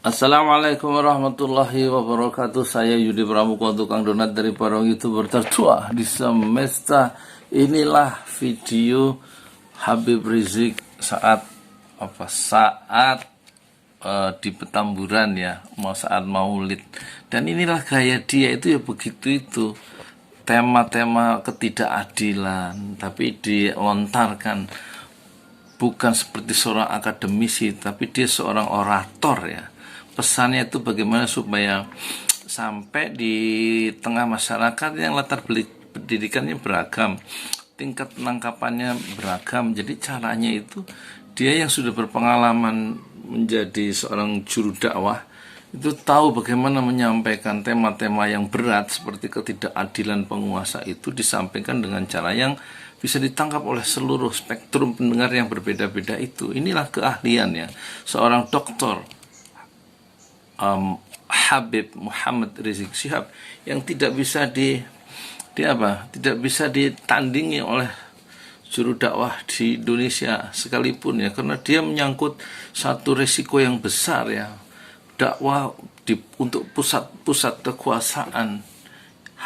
Assalamualaikum warahmatullahi wabarakatuh. Saya Yudi Pramuko, tukang donat dari para YouTuber tertua di semesta. Inilah video Habib Rizik saat di Petamburan ya, saat Maulid. Dan inilah gaya dia itu ya begitu itu. Tema-tema ketidakadilan, tapi dilontarkan bukan seperti seorang akademisi, tapi dia seorang orator ya. Pesannya itu bagaimana supaya sampai di tengah masyarakat yang latar pendidikannya beragam, tingkat penangkapannya beragam. Jadi caranya itu dia yang sudah berpengalaman menjadi seorang juru dakwah itu tahu bagaimana menyampaikan tema-tema yang berat seperti ketidakadilan penguasa itu disampaikan dengan cara yang bisa ditangkap oleh seluruh spektrum pendengar yang berbeda-beda itu. Inilah keahliannya seorang doktor Habib Muhammad Rizik Syihab yang tidak bisa tidak bisa ditandingi oleh juru dakwah di Indonesia sekalipun ya, karena dia menyangkut satu resiko yang besar ya. Dakwah untuk pusat-pusat kekuasaan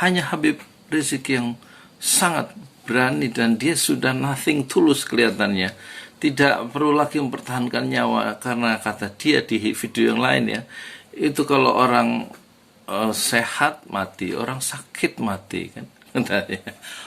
hanya Habib Rizik yang sangat berani, dan dia sudah nothing tulus kelihatannya, tidak perlu lagi mempertahankan nyawa, karena kata dia di video yang lain ya, itu kalau orang sehat mati, orang sakit mati kan.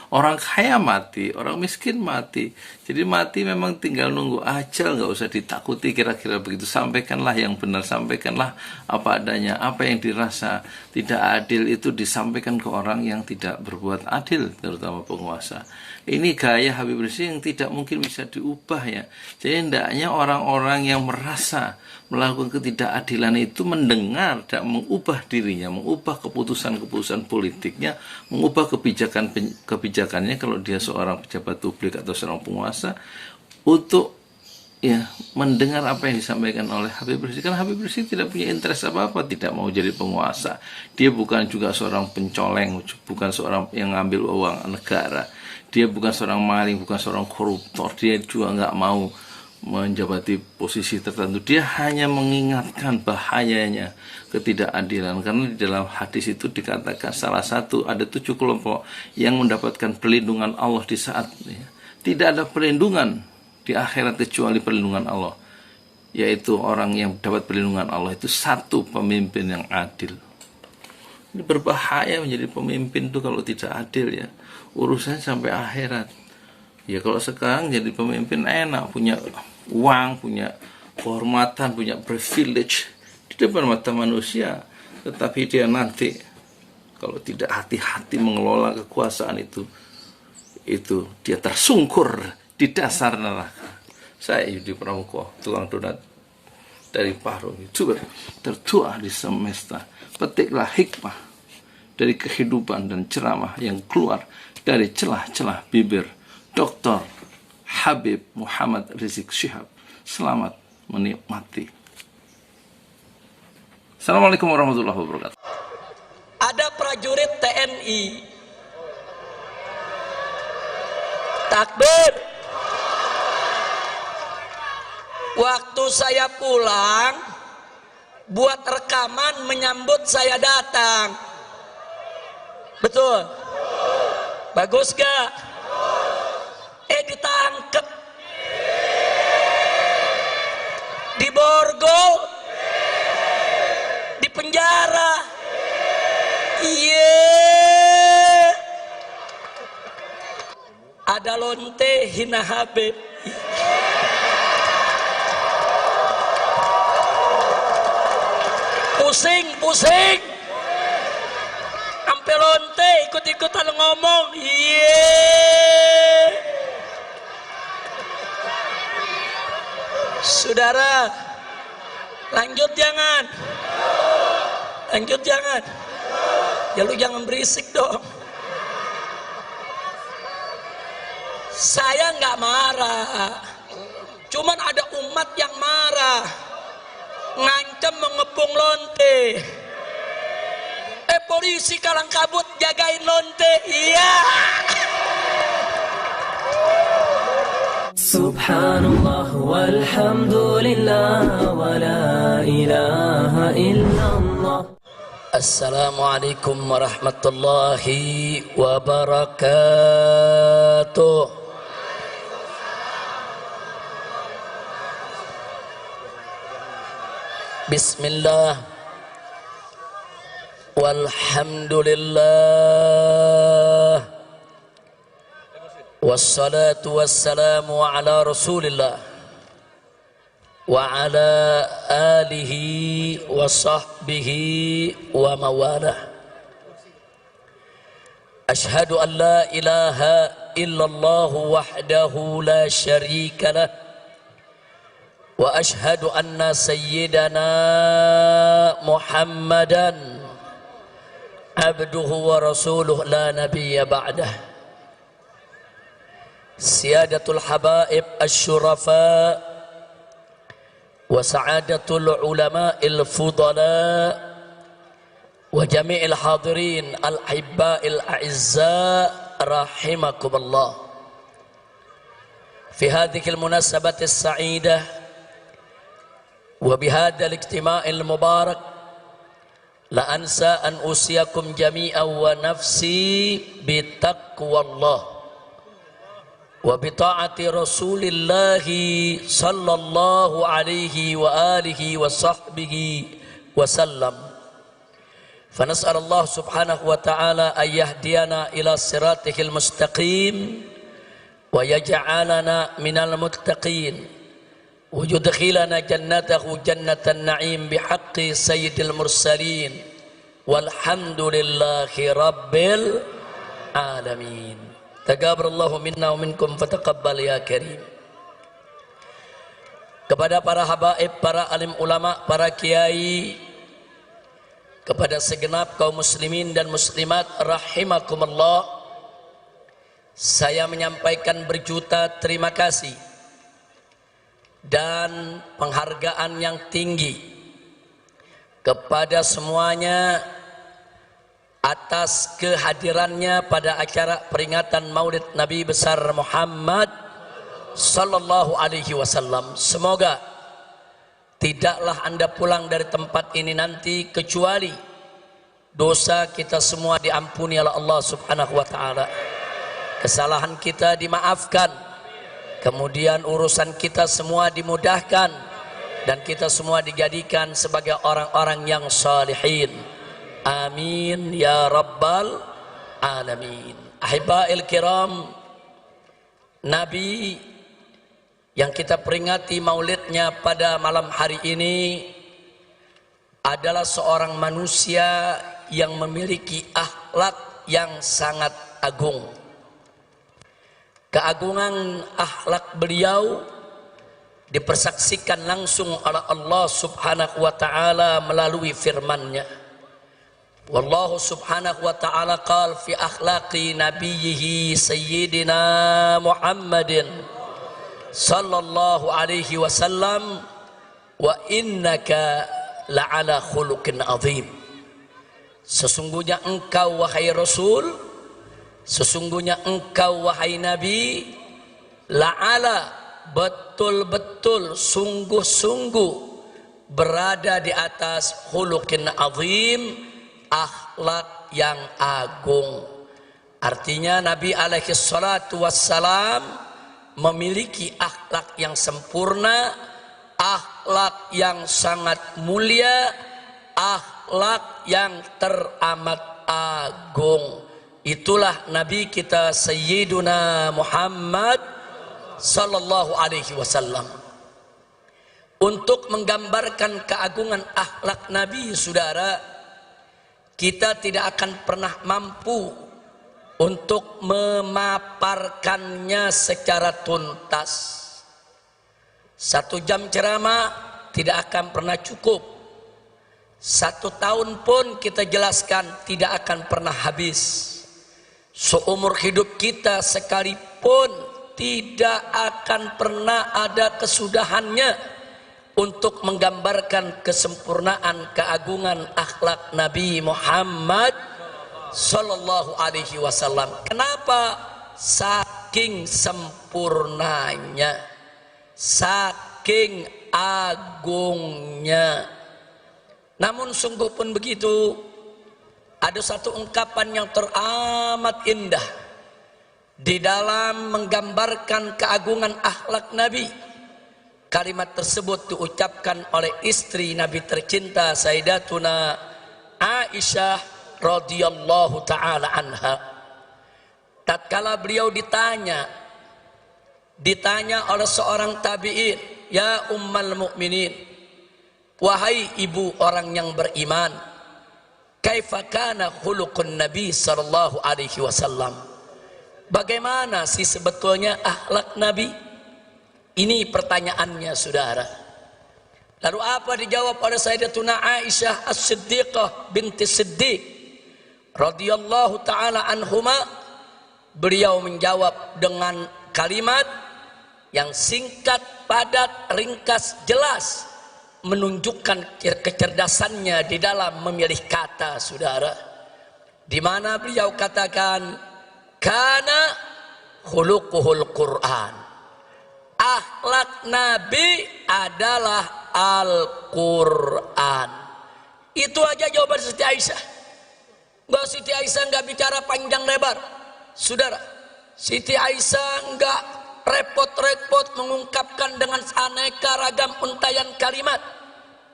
Orang kaya mati, orang miskin mati. Jadi mati memang tinggal nunggu aja, nggak usah ditakuti, kira-kira begitu. Sampaikanlah yang benar, sampaikanlah apa adanya, apa yang dirasa tidak adil itu disampaikan ke orang yang tidak berbuat adil, terutama penguasa. Ini gaya Habib Rizik yang tidak mungkin bisa diubah ya. Jadi hendaknya orang-orang yang merasa melakukan ketidakadilan itu mendengar dan mengubah dirinya, mengubah keputusan-keputusan politiknya, mengubah kebijakannya kalau dia seorang pejabat publik atau seorang penguasa, untuk ya mendengar apa yang disampaikan oleh Habib Rizik. Karena Habib Rizik tidak punya interest apa-apa, tidak mau jadi penguasa. Dia bukan juga seorang pencoleng, bukan seorang yang ngambil uang negara. Dia bukan seorang maling, bukan seorang koruptor. Dia juga nggak mau menjabati posisi tertentu. Dia hanya mengingatkan bahayanya ketidakadilan, karena di dalam hadis itu dikatakan salah satu ada 7 kelompok yang mendapatkan perlindungan Allah di saat ya, tidak ada perlindungan di akhirat kecuali perlindungan Allah, yaitu orang yang dapat perlindungan Allah itu satu, pemimpin yang adil. Ini berbahaya menjadi pemimpin itu kalau tidak adil ya, urusannya sampai akhirat. Ya kalau sekarang jadi pemimpin enak, punya uang, punya kehormatan, punya privilege di depan mata manusia. Tetapi dia nanti kalau tidak hati-hati mengelola kekuasaan itu dia tersungkur di dasar neraka. Saya Yudi Pramuko, tukang donat dari Parung, YouTuber tertua di semesta. Petiklah hikmah dari kehidupan dan ceramah yang keluar dari celah-celah bibir Dr. Habib Muhammad Rizik Syihab. Selamat menikmati. Assalamualaikum warahmatullahi wabarakatuh. Ada prajurit TNI. Takbir. Waktu saya pulang, buat rekaman menyambut saya datang. Betul? Bagus gak? Ditangkep, diborgol, di penjara. Ada lonte hina Habib. Pusing sampai lonte ikut-ikutan ngomong. Saudara, lanjut jangan. Ya lu jangan berisik dong. Saya nggak marah, cuman ada umat yang marah, ngancam mengepung lonte. Polisi kalang kabut jagain lonte. Iya. Subhanallah wa الحمد لله ولا إله إلا الله. Assalamualaikum warahmatullahi wabarakatuh. Bismillah walhamdulillah wassalatu wassalamu ala rasulillah wa ala alihi wa sahbihi wa mawalah. Ashhadu an la ilaha illallah wahdahu la syarika lah wa ashhadu anna sayyidana Muhammadan abduhu wa rasuluh la nabiyya ba'dah. Siyadatul habaib asy-syurafa wa sa'adatul ulama'il fudala wa jami'il hadirin al-hibba'il a'izza rahimakumullah. Fi hadhihi al-munasabati as-sa'idah wa bihadha al-ijtima'il mubarak la ansa an usiyakum jami'an wa nafsi bitaqwallah wa bita'ati rasulillahi sallallahu alaihi wa alihi wa sahbihi wa sallam. Fanas'al Allah subhanahu wa ta'ala an yahdiyana ila siratihil mustaqim wa yaj'alana minal muttaqin wa yudkhilana jannatahu jannatan na'im bihaqqi sayyidil mursalin walhamdulillahi rabbil alamin. Taqabbalallahu minna wa minkum fataqabbal ya karim. Kepada para habaib, para alim ulama, para kiai, kepada segenap kaum muslimin dan muslimat rahimakumullah, saya menyampaikan berjuta terima kasih dan penghargaan yang tinggi kepada semuanya atas kehadirannya pada acara peringatan Maulid Nabi besar Muhammad sallallahu alaihi wasallam. Semoga tidaklah Anda pulang dari tempat ini nanti kecuali dosa kita semua diampuni oleh Allah subhanahu wa ta'ala, kesalahan kita dimaafkan, kemudian urusan kita semua dimudahkan, dan kita semua dijadikan sebagai orang-orang yang salihin. Amin ya rabbal alamin. Ahibba'il kiram, Nabi yang kita peringati maulidnya pada malam hari ini adalah seorang manusia yang memiliki akhlak yang sangat agung. Keagungan akhlak beliau dipersaksikan langsung oleh Allah subhanahu wa ta'ala melalui firman-Nya. Wallahu subhanahu wa ta'ala qala fi akhlaqi nabiyhi sayyidina Muhammadin sallallahu alaihi wasallam wa innaka la'ala khuluqin azim. Sesungguhnya engkau wahai Rasul, sesungguhnya engkau wahai Nabi, la'ala, betul-betul, sungguh-sungguh berada di atas khuluqin azim, akhlak yang agung. Artinya Nabi alaihi salatu wassalam memiliki akhlak yang sempurna, akhlak yang sangat mulia, akhlak yang teramat agung. Itulah Nabi kita Sayyiduna Muhammad sallallahu alaihi wasallam. Untuk menggambarkan keagungan akhlak Nabi, saudara, kita tidak akan pernah mampu untuk memaparkannya secara tuntas. 1 jam ceramah tidak akan pernah cukup. 1 tahun pun kita jelaskan tidak akan pernah habis. Seumur hidup kita sekalipun tidak akan pernah ada kesudahannya untuk menggambarkan kesempurnaan keagungan akhlak Nabi Muhammad sallallahu alaihi wasallam. Kenapa? Saking sempurnanya, saking saking agungnya. Namun sungguh pun begitu, ada satu ungkapan yang teramat indah di dalam menggambarkan keagungan akhlak Nabi. Kalimat tersebut diucapkan oleh istri Nabi tercinta Sayyidatuna Aisyah radhiyallahu taala anha. Tatkala beliau ditanya oleh seorang tabi'in, "Ya ummal mukminin, wahai ibu orang yang beriman, kaifa kana khuluqun Nabi sallallahu alaihi wasallam?" Bagaimana sih sebetulnya akhlak Nabi? Ini pertanyaannya, saudara. Lalu apa dijawab oleh Sayyidatuna Aisyah As-Siddiqah binti Siddiq radhiyallahu taala anhuma? Beliau menjawab dengan kalimat yang singkat, padat, ringkas, jelas, menunjukkan kecerdasannya di dalam memilih kata, saudara. Di mana beliau katakan, kana khuluquhul Quran. Akhlak Nabi adalah Al-Quran. Itu aja jawaban Siti Aisyah. Siti Aisyah nggak bicara panjang lebar, saudara. Siti Aisyah nggak repot-repot mengungkapkan dengan aneka ragam untayan kalimat.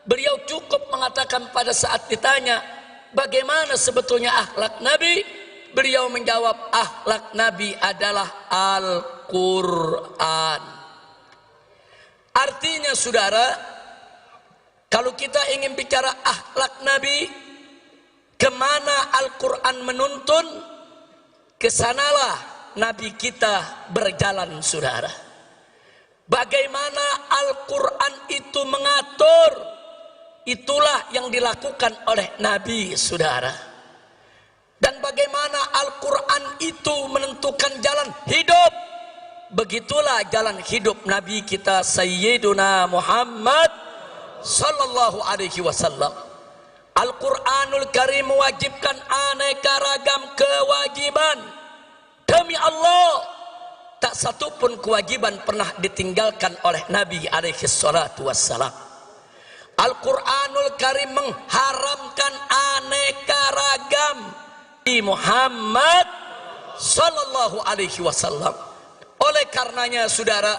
Beliau cukup mengatakan pada saat ditanya, bagaimana sebetulnya akhlak Nabi? Beliau menjawab, akhlak Nabi adalah Al-Quran. Artinya, saudara, kalau kita ingin bicara akhlak Nabi, kemana Al-Quran menuntun, kesanalah Nabi kita berjalan, saudara. Bagaimana Al-Quran itu mengatur, itulah yang dilakukan oleh Nabi, saudara. Dan bagaimana Al-Quran itu menentukan jalan hidup, begitulah jalan hidup Nabi kita Sayyiduna Muhammad sallallahu alaihi wasallam. Al-Quranul Karim mewajibkan aneka ragam kewajiban. Demi Allah, tak satu pun kewajiban pernah ditinggalkan oleh Nabi alaihi salatu wassalam. Al-Quranul Karim mengharamkan aneka ragam di Muhammad sallallahu alaihi wasallam. Oleh karenanya, saudara,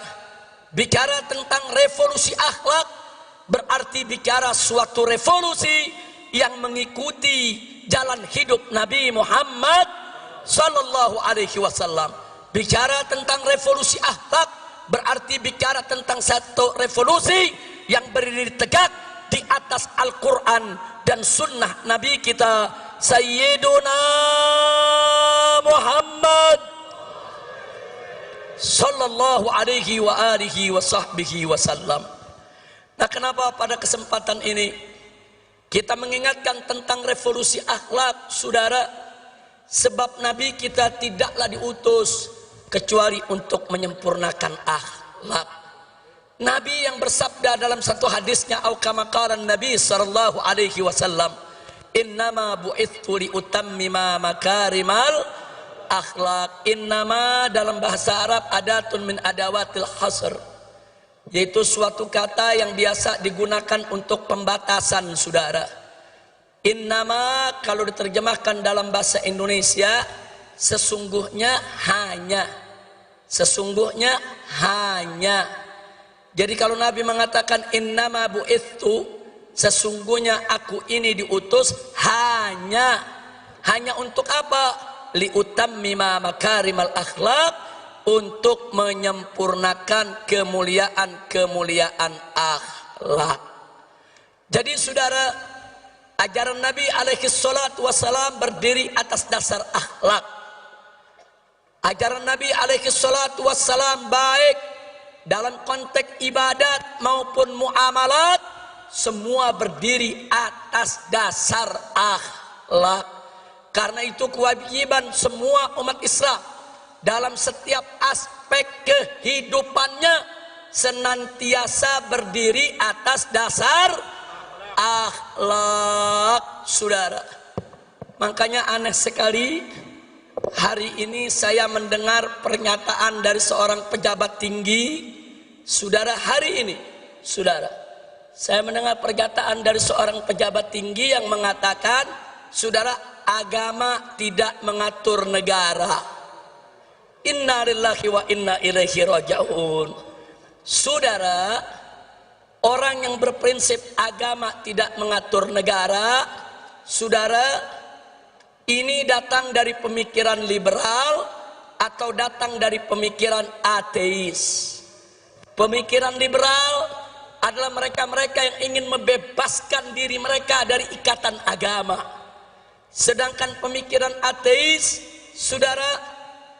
bicara tentang revolusi akhlak berarti bicara suatu revolusi yang mengikuti jalan hidup Nabi Muhammad sallallahu alaihi wasallam. Bicara tentang revolusi akhlak berarti bicara tentang satu revolusi yang berdiri tegak di atas Al-Quran dan sunnah Nabi kita Sayyiduna Muhammad sallallahu alaihi wa alihi wa sahbihi wasallam. Nah, kenapa pada kesempatan ini kita mengingatkan tentang revolusi akhlak, saudara? Sebab Nabi kita tidaklah diutus kecuali untuk menyempurnakan akhlak. Nabi yang bersabda dalam satu hadisnya, au kama qala Nabi sallallahu alaihi wasallam, innama bu'ithu li utammima makarimal akhlak. Innama dalam bahasa Arab adatun min adawatil hasr, yaitu suatu kata yang biasa digunakan untuk pembatasan, saudara. Innama kalau diterjemahkan dalam bahasa Indonesia, sesungguhnya hanya. Sesungguhnya hanya. Jadi kalau Nabi mengatakan innama bu'ithu, sesungguhnya aku ini diutus hanya untuk apa? Liutammima makarimal akhlak, untuk menyempurnakan kemuliaan akhlak. Jadi, saudara, ajaran Nabi alaihi salatu wassalam berdiri atas dasar akhlak. Ajaran Nabi alaihi salatu wassalam baik dalam konteks ibadat maupun muamalat, semua berdiri atas dasar akhlak. Karena itu kewajiban semua umat Islam dalam setiap aspek kehidupannya senantiasa berdiri atas dasar akhlak, saudara. Makanya aneh sekali hari ini saya mendengar pernyataan dari seorang pejabat tinggi, saudara, hari ini saudara, saya mendengar pernyataan dari seorang pejabat tinggi yang mengatakan, saudara, agama tidak mengatur negara. Inna lillahi wa inna ilaihi raji'un. Saudara, orang yang berprinsip agama tidak mengatur negara, saudara, ini datang dari pemikiran liberal atau datang dari pemikiran ateis. Pemikiran liberal adalah mereka-mereka yang ingin membebaskan diri mereka dari ikatan agama. Sedangkan pemikiran ateis, saudara,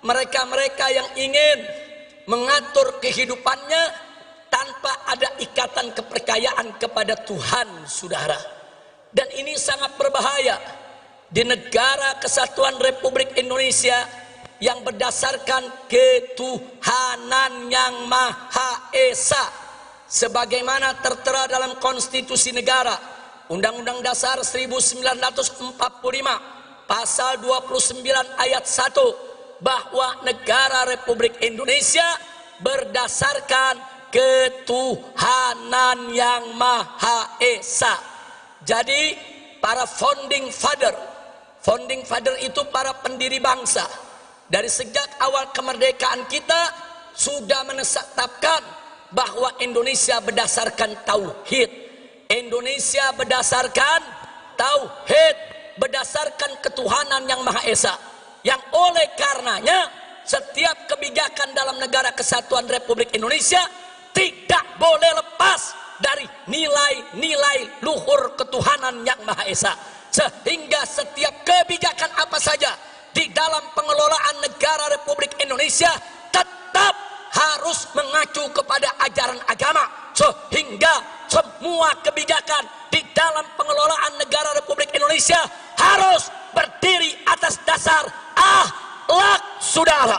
mereka-mereka yang ingin mengatur kehidupannya tanpa ada ikatan kepercayaan kepada Tuhan, saudara. Dan ini sangat berbahaya di negara kesatuan Republik Indonesia yang berdasarkan ketuhanan yang Maha Esa, sebagaimana tertera dalam konstitusi negara, Undang-Undang Dasar 1945 pasal 29 ayat 1, bahwa negara Republik Indonesia berdasarkan ketuhanan yang Maha Esa. Jadi para founding father itu para pendiri bangsa, dari sejak awal kemerdekaan kita sudah menetapkan bahwa Indonesia berdasarkan tauhid. Indonesia berdasarkan tauhid, berdasarkan ketuhanan yang Maha Esa, yang oleh karenanya setiap kebijakan dalam negara kesatuan Republik Indonesia tidak boleh lepas dari nilai-nilai luhur ketuhanan yang Maha Esa. Sehingga setiap kebijakan apa saja di dalam pengelolaan negara Republik Indonesia tetap harus mengacu kepada ajaran agama, sehingga semua kebijakan di dalam pengelolaan negara Republik Indonesia harus berdiri atas dasar akhlak, saudara.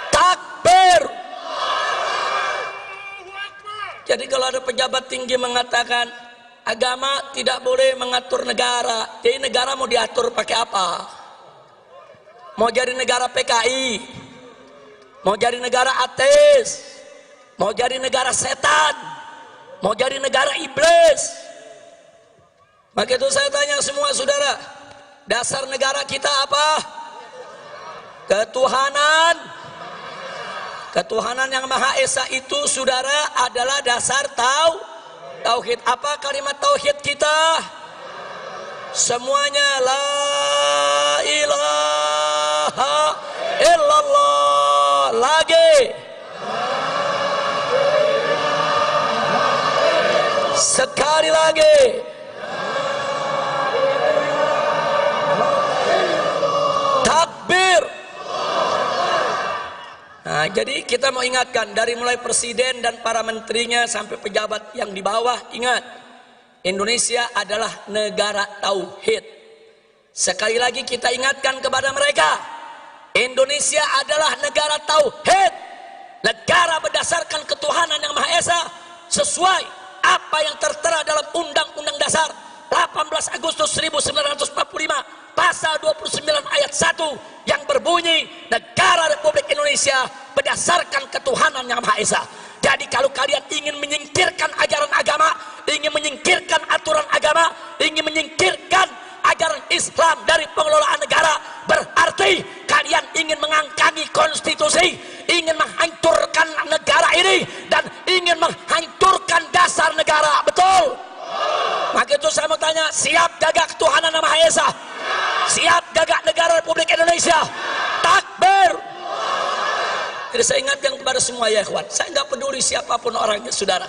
Takbir. Jadi kalau ada pejabat tinggi mengatakan agama tidak boleh mengatur negara, jadi negara mau diatur pakai apa? Mau jadi negara PKI, mau jadi negara ateis, mau jadi negara setan, mau jadi negara iblis. Maka itu saya tanya semua saudara, dasar negara kita apa? Ketuhanan. Ketuhanan yang Maha Esa itu, saudara, adalah dasar tauhid. Apa kalimat tauhid kita? Semuanya la ilaha illallah. Lagi. Sekali lagi. Takbir. Nah, jadi kita mau ingatkan dari mulai presiden dan para menterinya sampai pejabat yang di bawah, ingat, Indonesia adalah negara tauhid. Sekali lagi kita ingatkan kepada mereka, Indonesia adalah negara tauhid, negara berdasarkan ketuhanan yang Maha Esa, sesuai apa yang tertera dalam Undang-Undang Dasar 18 Agustus 1945 pasal 29 ayat 1 yang berbunyi negara Republik Indonesia berdasarkan ketuhanan yang Maha Esa. Jadi kalau kalian ingin menyingkirkan ajaran agama, ingin menyingkirkan aturan agama, ingin menyingkirkan ajaran Islam dari pengelolaan negara, berarti kalian ingin mengangkangi konstitusi, ingin menghancurkan negara ini, dan ingin menghancurkan dasar negara. Betul? Maka itu saya mau tanya, siap jaga ketuhanan yang Maha Esa? Siap jaga negara Republik Indonesia? Takbir. Jadi saya ingatkan kepada semua ya ikhwan, saya nggak peduli siapapun orangnya saudara,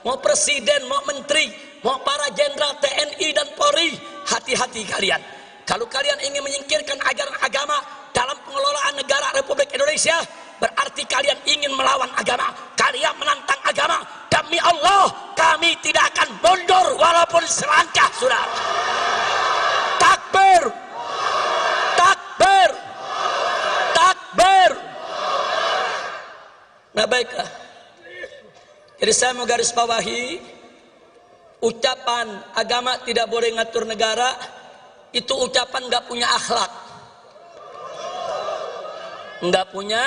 mau presiden, mau menteri, mau para jenderal TNI dan Polri, hati-hati kalian. Kalau kalian ingin menyingkirkan ajaran agama dalam pengelolaan negara Republik Indonesia, berarti kalian ingin melawan agama, kalian menantang agama. Demi Allah, kami tidak akan mundur walaupun selangkah, saudara. Takbir. Takbir. Takbir. Nah baiklah, jadi saya mau garis bawahi, ucapan agama tidak boleh ngatur negara itu ucapan nggak punya akhlak, nggak punya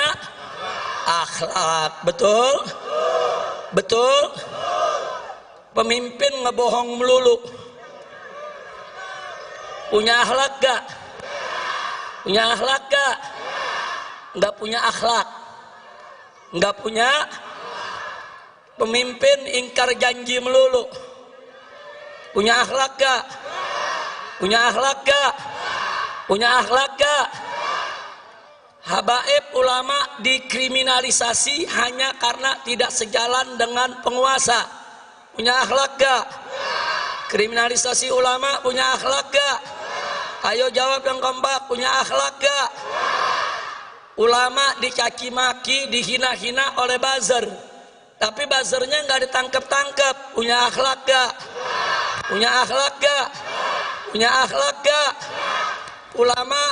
akhlak, betul? Betul? Pemimpin ngebohong melulu. Punya akhlak gak? Punya akhlak gak? Nggak punya akhlak. Nggak punya. Pemimpin ingkar janji melulu. Punya akhlak gak? Punya akhlak gak? Punya akhlak gak? Habaib ulama dikriminalisasi hanya karena tidak sejalan dengan penguasa. Punya akhlak gak? Kriminalisasi ulama punya akhlak gak? Ayo jawab yang kompak, punya akhlak gak? Ulama dicaci maki, dihina-hina oleh buzzer, tapi buzzernya nggak ditangkap-tangkap. Punya akhlak gak? Punya akhlak gak? Punya akhlak gak? Ulama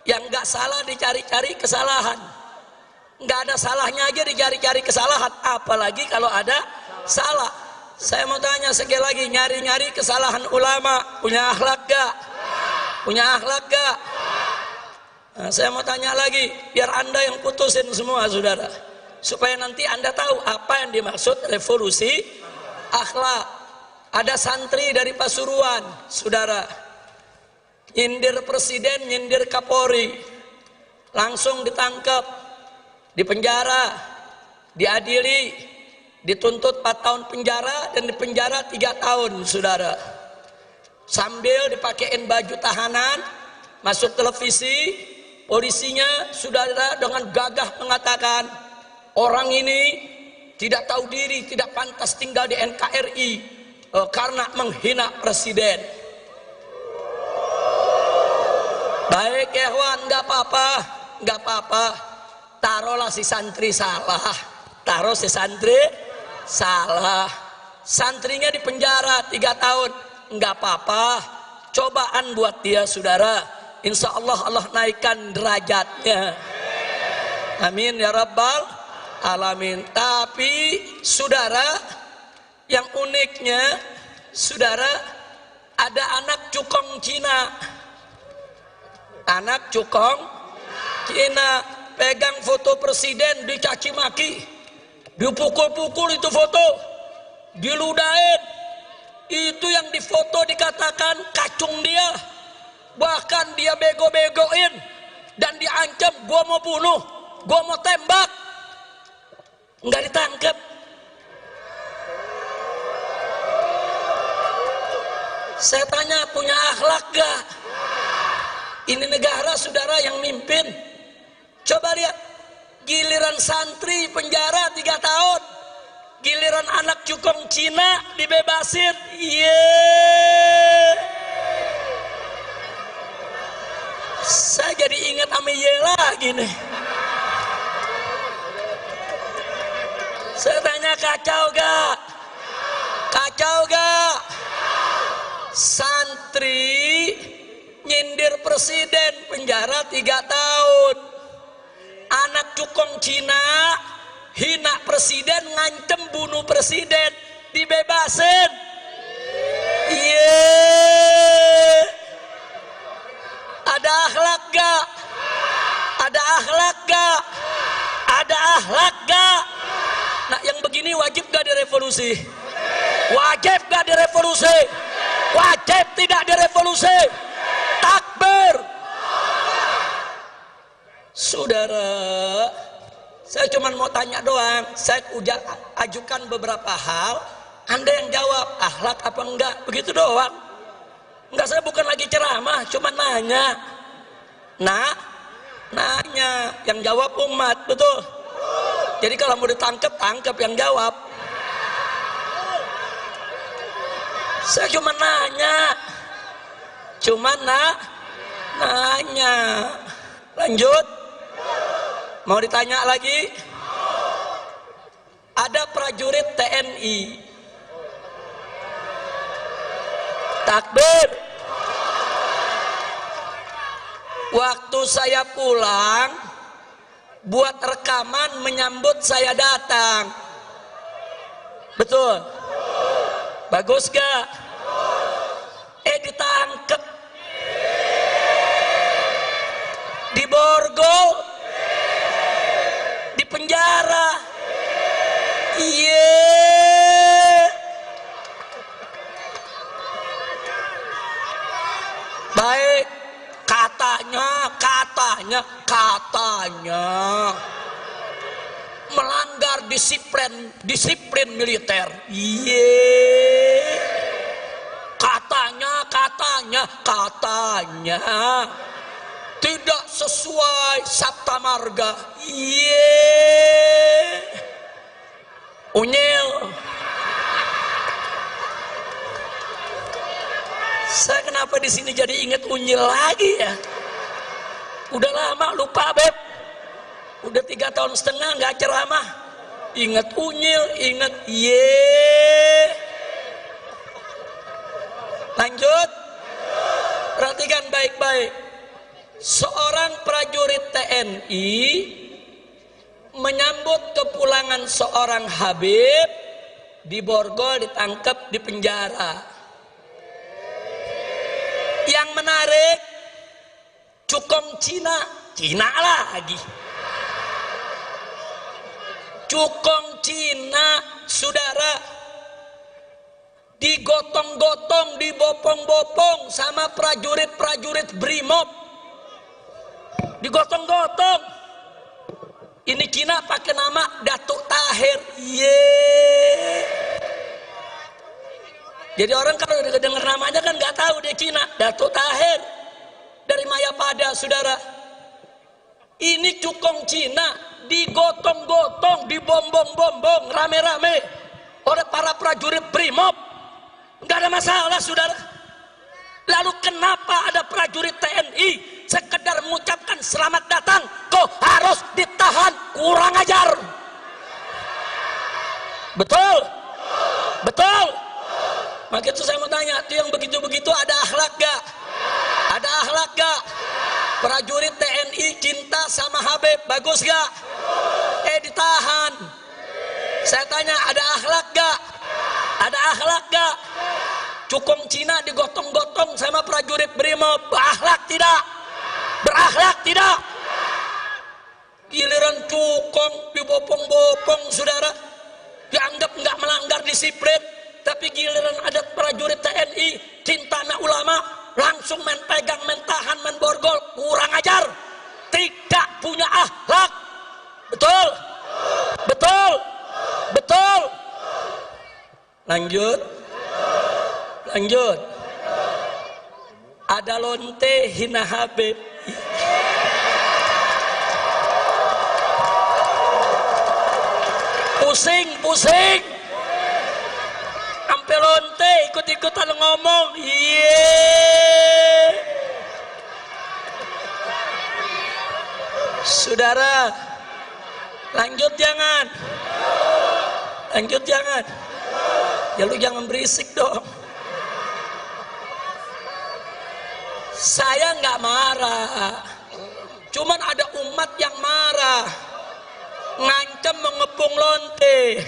yang nggak salah dicari-cari kesalahan, nggak ada salahnya aja dicari-cari kesalahan, apalagi kalau ada salah. Saya mau tanya sekali lagi, nyari-nyari kesalahan ulama punya akhlak gak? Punya akhlak gak? Nah, saya mau tanya lagi, biar anda yang putusin semua saudara, supaya nanti anda tahu apa yang dimaksud revolusi akhlak. Ada santri dari Pasuruan saudara, nyindir presiden, nyindir Kapolri, langsung ditangkap, dipenjara, diadili, dituntut 4 tahun penjara dan dipenjara 3 tahun saudara. Sambil dipakein baju tahanan, masuk televisi, polisinya saudara dengan gagah mengatakan orang ini tidak tahu diri, tidak pantas tinggal di NKRI karena menghina presiden. Baik ya Wan, nggak apa-apa, nggak apa-apa. Taruhlah si santri salah, taruh si santri salah, santrinya di penjara 3 tahun, nggak apa-apa. Cobaan buat dia saudara, insya Allah Allah naikkan derajatnya. Amin ya rabbal alamin. Tapi saudara, yang uniknya saudara, ada anak cukong Cina. Anak cukong Cina pegang foto presiden, dicaci maki, dipukul-pukul itu foto, diludahin. Itu yang difoto dikatakan kacung dia, bahkan dia bego-begoin dan diancam, gua mau bunuh, gua mau tembak, nggak ditangkap. Saya tanya, punya akhlak gak? Ini negara saudara yang mimpin. Coba lihat, giliran santri penjara 3 tahun, giliran anak cukong Cina dibebasin. Saya jadi ingat sama lagi nih. Saya tanya, kacau gak? Kacau gak? Santri nyindir presiden penjara 3 tahun, anak cukong Cina hina presiden, ngancem bunuh presiden, dibebasin. Ada akhlak gak? Ada akhlak gak? Ada akhlak gak? Nah yang begini wajib gak direvolusi? Wajib gak direvolusi? Wajib tidak direvolusi? Takbir. Saudara, saya cuma mau tanya doang. Saya ajukan beberapa hal, anda yang jawab akhlak apa enggak, begitu doang. Enggak, saya bukan lagi ceramah, cuma nanya. Nanya, yang jawab umat, betul. Jadi kalau mau ditangkap, tangkap yang jawab. Saya cuma nanya. Nanya. Lanjut. Mau ditanya lagi? Ada prajurit TNI. Takbir. Waktu saya pulang, buat rekaman menyambut saya datang. Betul? Bagus gak? Ditangkep. Diborgol. Di penjara. Iya. katanya melanggar disiplin militer. Katanya tidak sesuai sabta marga. Unyil. Saya kenapa di sini jadi ingat unyil lagi ya? Udah lama lupa Beb. Udah 3 tahun setengah nggak ceramah. Ingat unyil, ingat Lanjut. Perhatikan baik-baik. Seorang prajurit TNI menyambut kepulangan seorang Habib di Borgol, ditangkap di penjara. Yang menarik, cukong Cina lagi. Cukong Cina, saudara, digotong-gotong, dibopong-bopong sama prajurit-prajurit Brimob. Digotong-gotong. Ini Cina pakai nama Datuk Tahir. Jadi orang kalau dengar namanya kan nggak tahu dia Cina. Datuk Tahir dari Mayapada, saudara. Ini cukong Cina digotong-gotong, dibombong-bombong rame-rame oleh para prajurit Brimob. Nggak ada masalah, saudara. Lalu kenapa ada prajurit TNI sekedar mengucapkan selamat datang kok harus ditahan? Kurang ajar. Betul? Maka itu saya mau tanya, itu yang begitu-begitu ada akhlak gak? Ada akhlak gak? Prajurit TNI cinta sama Habib, bagus gak? Ditahan. Saya tanya, ada akhlak gak? Ada akhlak gak? Cukong Cina digotong-gotong sama prajurit Brimob, berakhlak tidak? Berakhlak tidak? Giliran cukong dibopong-bopong, saudara, dianggap nggak melanggar disiplin. Tapi giliran ada prajurit TNI cinta sama ulama, langsung main pegang, main tahan, main borgol. Kurang ajar, tidak punya akhlak. Betul. Lanjut. Ada lonte hina Habib. Pusing. Sampai lonte ikut-ikutan ngomong. Saudara, lanjut jangan. Ya lu jangan berisik dong. Saya nggak marah, cuman ada umat yang marah, ngancam mengepung lonte.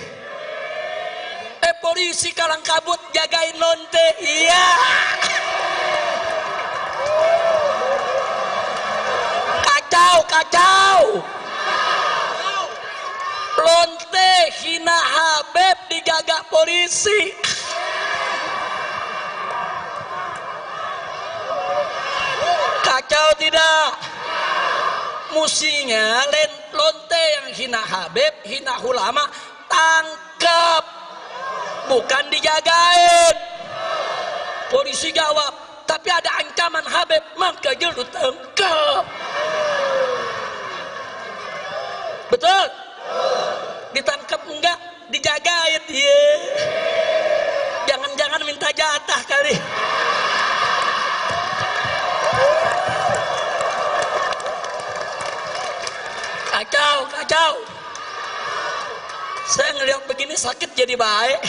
Polisi kalang kabut jagain lonte. Iya. Kacau. Lonte hina Habib dijaga polisi. Kacau tidak? Musinya lonte yang hina Habib, hina ulama, tangkap, bukan dijagain. Polisi jawab, tapi ada ancaman Habib, maka lu tangkap. Betul? Ditangkap enggak? Dijagain. Jangan-jangan minta jatah kali. Kacau. Saya ngelihat begini sakit jadi baik.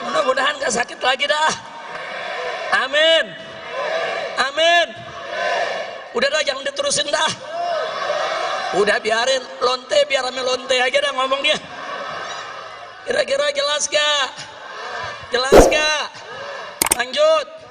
Mudah-mudahan gak sakit lagi dah. Amin. Udah dah, jangan diterusin dah. Udah biarin lonte, biar rame lonte aja dah ngomong dia. Kira-kira jelas gak? Lanjut.